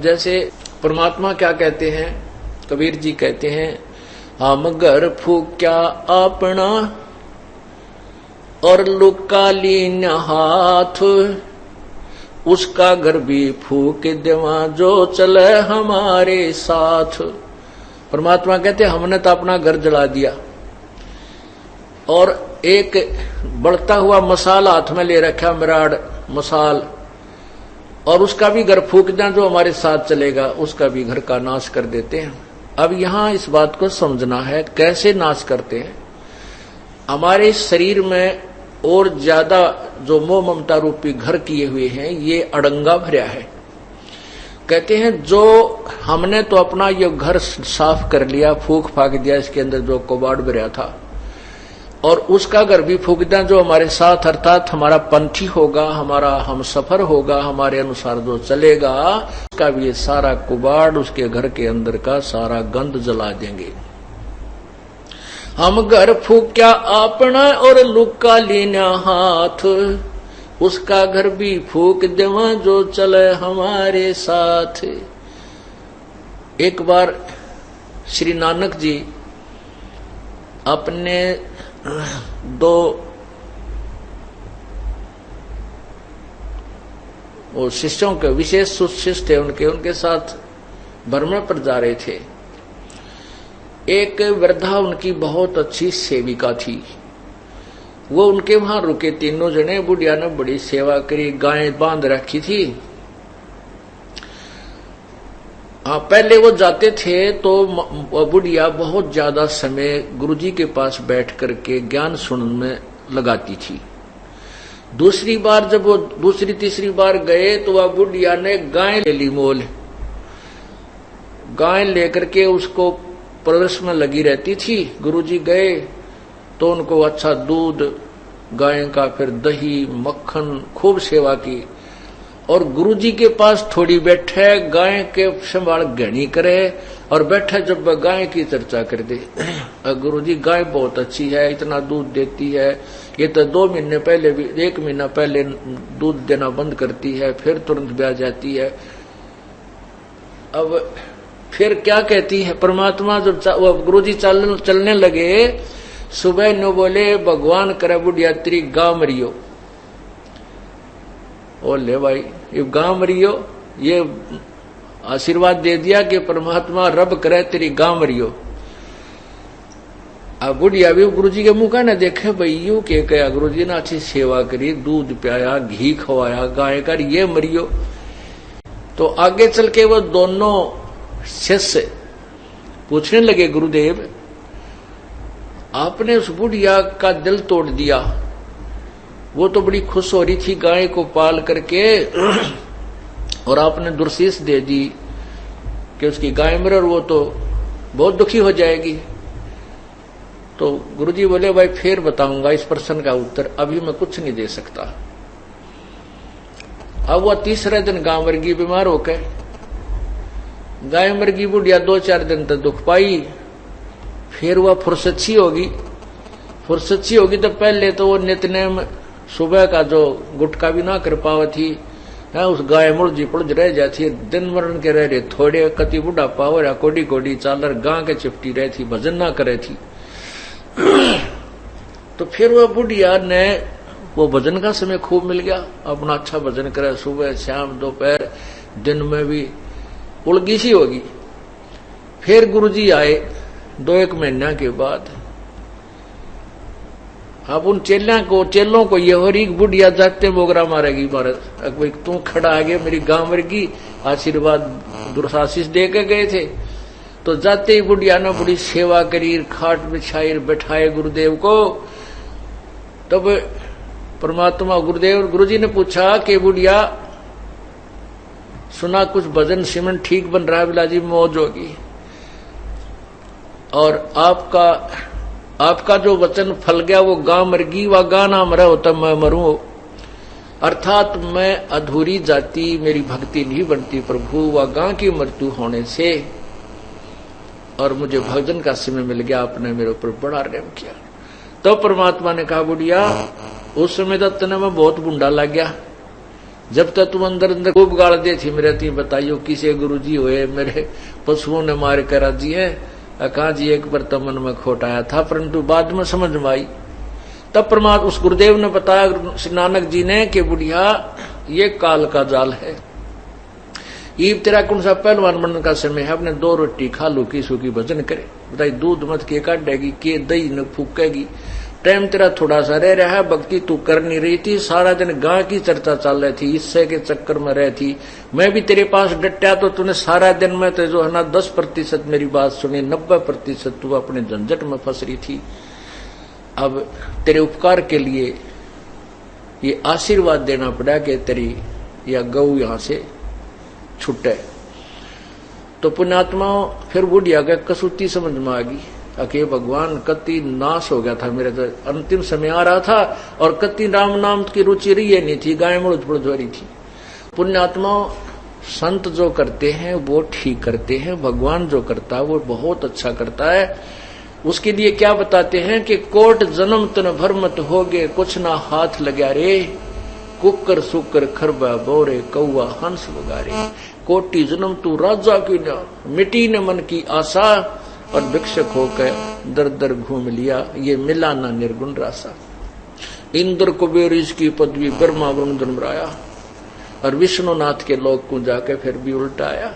जैसे परमात्मा क्या कहते हैं, कबीर जी कहते हैं, हम घर फूक्या अपना और लुका लीन हाथ, उसका घर भी फूक देवा जो चले हमारे साथ। परमात्मा कहते हमने तो अपना घर जला दिया और एक बढ़ता हुआ मसाल हाथ में ले रखा, मिराड मसाल, और उसका भी घर फूक दें जो हमारे साथ चलेगा, उसका भी घर का नाश कर देते हैं। अब यहां इस बात को समझना है कैसे नाश करते हैं। हमारे शरीर में और ज्यादा जो मोह ममता रूपी घर किए हुए हैं ये अड़ंगा भरा है। कहते हैं जो हमने तो अपना ये घर साफ कर लिया, फूक फाक दिया, इसके अंदर जो कबाड़ भरा था, और उसका घर भी फूक दें जो हमारे साथ, अर्थात हमारा पंथी होगा, हमारा हम सफर होगा, हमारे अनुसार जो चलेगा, उसका भी सारा कुबाड़, उसके घर के अंदर का सारा गंद जला देंगे। हम घर फूक्या अपना और लुका लीना हाथ, उसका घर भी फूक देवा जो चले हमारे साथ। एक बार श्री नानक जी अपने दो वो शिष्यों के, विशेष शिष्य थे उनके साथ भ्रमण पर जा रहे थे। एक वृद्धा उनकी बहुत अच्छी सेविका थी, वो उनके वहां रुके, तीनों जने। बुढ़िया ने बड़ी सेवा करी, गायें बांध रखी थी। हाँ, पहले वो जाते थे तो बुढ़िया बहुत ज्यादा समय गुरुजी के पास बैठ करके ज्ञान सुनने में लगाती थी। दूसरी बार जब वो दूसरी तीसरी बार गए तो वह बुढ़िया ने गाय ले ली मोल, गाय लेकर के उसको परवरिश में लगी रहती थी। गुरुजी गए तो उनको अच्छा दूध गाय का, फिर दही मक्खन, खूब सेवा की। और गुरुजी के पास थोड़ी बैठे, गाय के संभाल घनी करे और बैठे जब गाय की चर्चा कर दे। गुरुजी गाय बहुत अच्छी है, इतना दूध देती है, ये तो 2 महीने पहले भी, 1 महीना पहले दूध देना बंद करती है, फिर तुरंत ब्याह जाती है। अब फिर क्या कहती है परमात्मा, जब गुरुजी चलने लगे, सुबह न बोले भगवान करे बुढ़िया तेरी गांव मरियो। ओ ले भाई, ये गांव मरियो, ये आशीर्वाद दे दिया कि परमात्मा रब करे तेरी गांव मरियो। अब बुढ़िया भी गुरुजी के मुंह का न देखे, भाई यू के कया, गुरुजी ने अच्छी सेवा करी, दूध पियाया, घी खवाया, गाय कर, ये मरियो। तो आगे चल के वो दोनों शिष्य पूछने लगे, गुरुदेव आपने उस बुढ़िया का दिल तोड़ दिया, वो तो बड़ी खुश हो रही थी गाय को पाल करके, और आपने दुर्शीष दे दी कि उसकी गाय मरे और वो तो बहुत दुखी हो जाएगी। तो गुरुजी बोले भाई फिर बताऊंगा इस प्रश्न का उत्तर, अभी मैं कुछ नहीं दे सकता। अब वह तीसरे दिन गांव मरगी, बीमार होकर गाय मरगी। बुढ़िया 2-4 दिन तक दुख पाई, फिर वह फुर्सत होगी तो पहले तो वो नित्यनेम सुबह का जो गुटका भी ना कर पावा थी, उस गाय मुड़जी पुड़ज रह जाती, दिन मरण के रह रहे थोड़े, कति बुढ़ा पावर या कोडी कोडी चालर गां के चिपटी रही थी, भजन ना करे थी। तो फिर वह बुढ़िया ने वो भजन का समय खूब मिल गया, अपना अच्छा भजन करे, सुबह शाम दोपहर दिन में भी उलगी सी होगी। फिर गुरुजी आए 2-1 महीना के बाद। अब उन चेलों को ये हो रही बुढ़िया जाते बोगरा मारेगी महाराज, तू खड़ा आगे मेरी गांव मरगी, आशीर्वाद दुर्शाशीष दे के गए थे। तो जाते ही बुढ़िया ने बड़ी सेवा करी, खाट बिछाई, बैठाए गुरुदेव को। तब परमात्मा गुरुजी ने पूछा कि बुढ़िया सुना कुछ भजन सिमरन ठीक बन रहा है, बिलाजी मौज होगी, और आपका जो वचन फल गया वो गां मरगी, व गाना मरा होता मैं मरूं, अर्थात मैं अधूरी जाती, मेरी भक्ति नहीं बनती प्रभु, व गां की मृत्यु होने से, और मुझे भजन का समय मिल गया, आपने मेरे ऊपर बड़ा प्रेम किया। तो परमात्मा ने कहा बुढ़िया उस समय तो तने में बहुत बुंडा लग गया, जब तक तुम अंदर अंदर खूब गाड़ दे थी मेरे ती बताइयो किसे गुरुजी हुए मेरे पशुओं ने मार कर दिए कहा जी एक बार तो मन में खोट आया था परंतु बाद में समझ में आई। तब परमात्मा उस गुरुदेव ने बताया श्री नानक जी ने कि बुढ़िया ये काल का जाल है, ईब तेरा कौन सा पहलवान बनने का समय है, अपने 2 रोटी खा लो की सूखी भजन करे, बताई दूध मत के काटेगी के दही न फूकेगी, टाइम तेरा थोड़ा सा रह रहा है, भक्ति तू कर नहीं रही थी, सारा दिन गांव की चर्चा चल रही थी, इससे के चक्कर में रह थी, मैं भी तेरे पास डटा तो तूने सारा दिन में तो जो है ना 10% मेरी बात सुनी, 90% तू अपने झंझट में फंस रही थी। अब तेरे उपकार के लिए ये आशीर्वाद देना पड़ा कि तेरी या गऊ यहां से छुटे। तो पुण्यात्मा फिर बुढ़िया का कसूती समझ में आ गई, अके भगवान कति नाश हो गया था, मेरे तो अंतिम समय आ रहा था और कति राम नाम की रुचि रही नहीं थी, गाय मुड़ हो रही थी। पुण्यात्मा संत जो करते हैं वो ठीक करते हैं, भगवान जो करता है वो बहुत अच्छा करता है। उसके लिए क्या बताते हैं कि कोट जन्म तन भर मत होगे कुछ ना हाथ लगा रे, कुकर सुकर खरबा बोरे कौआ हंस वगारे, कोटि जन्म तू राजा की न मिटी न मन की आशा, और भिक्षक होकर दर दर घूम लिया ये मिला ना निर्गुण रासा। इंद्र कुबेर इसकी पदवी ब्रह्मा वरुण धर्मराया, और विष्णुनाथ के लोक को जाके फिर भी उल्टा आया।